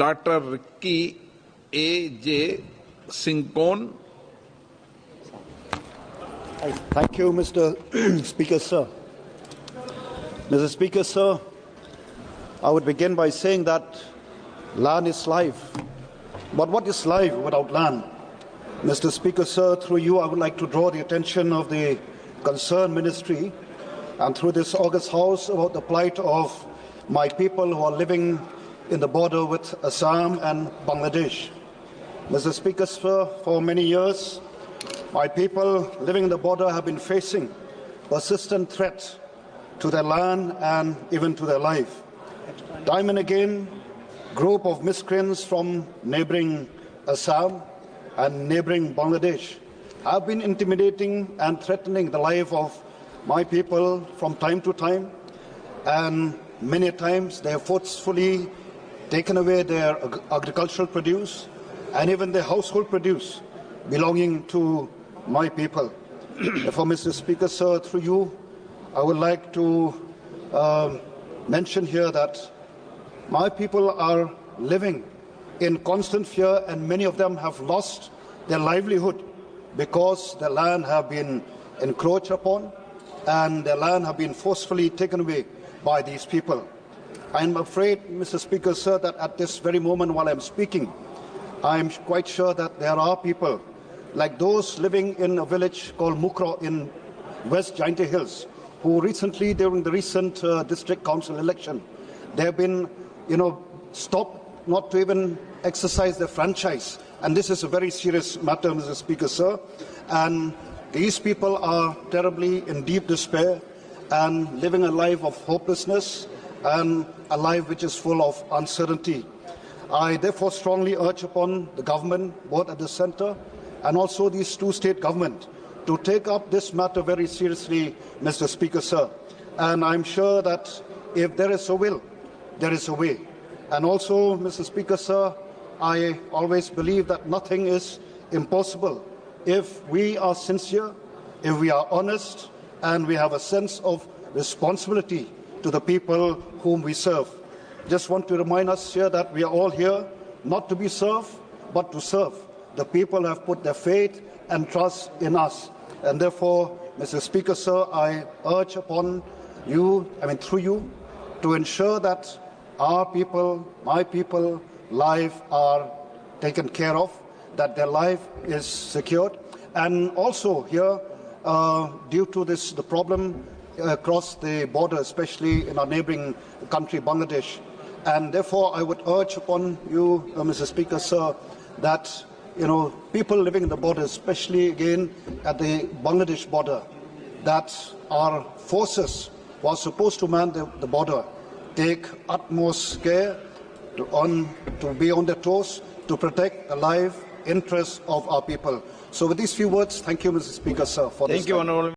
Dr. Ricky A.J. Syngkon. Thank you, Mr. Speaker, sir. Mr. Speaker, sir, I would begin by saying that land is life. But what is life without land? Mr. Speaker, sir, through you, I would like to draw the attention of the concerned ministry and through this August House about the plight of my people who are living in the border with Assam and Bangladesh. Mr. Speaker, sir, for many years, my people living in the border have been facing persistent threat to their land and even to their life. Time and again, group of miscreants from neighboring Assam and neighboring Bangladesh have been intimidating and threatening the life of my people from time to time, and many times they have forcefully taken away their agricultural produce and even their household produce belonging to my people. Therefore, Mr. Speaker, sir, through you, I would like to mention here that my people are living in constant fear, and many of them have lost their livelihood because their land have been encroached upon and their land have been forcefully taken away by these people. I am afraid, Mr. Speaker, sir, that at this very moment while I am speaking, I am quite sure that there are people like those living in a village called Mukro in West Jaintia Hills, who recently, during the recent district council election, they have been, stopped not to even exercise their franchise. And this is a very serious matter, Mr. Speaker, sir. And these people are terribly in deep despair and living a life of hopelessness and a life which is full of uncertainty. I therefore strongly urge upon the government, both at the centre and also these two state governments, to take up this matter very seriously, Mr. Speaker, sir. And I'm sure that if there is a will, there is a way. And also, Mr. Speaker, sir, I always believe that nothing is impossible if we are sincere, if we are honest, and we have a sense of responsibility to the people whom we serve. Just want to remind us here that we are all here not to be served, but to serve. The people have put their faith and trust in us. And therefore, Mr. Speaker, sir, I urge upon you, through you, to ensure that our people, my people, life are taken care of, that their life is secured. And also here, due to the problem across the border, especially in our neighboring country, Bangladesh. And therefore, I would urge upon you, Mr. Speaker, sir, that people living in the border, especially again at the Bangladesh border, that our forces who are supposed to man the border take utmost care to be on their toes to protect the life interests of our people. So with these few words, thank you, Mr. Speaker, sir, for this. Thank you, Honourable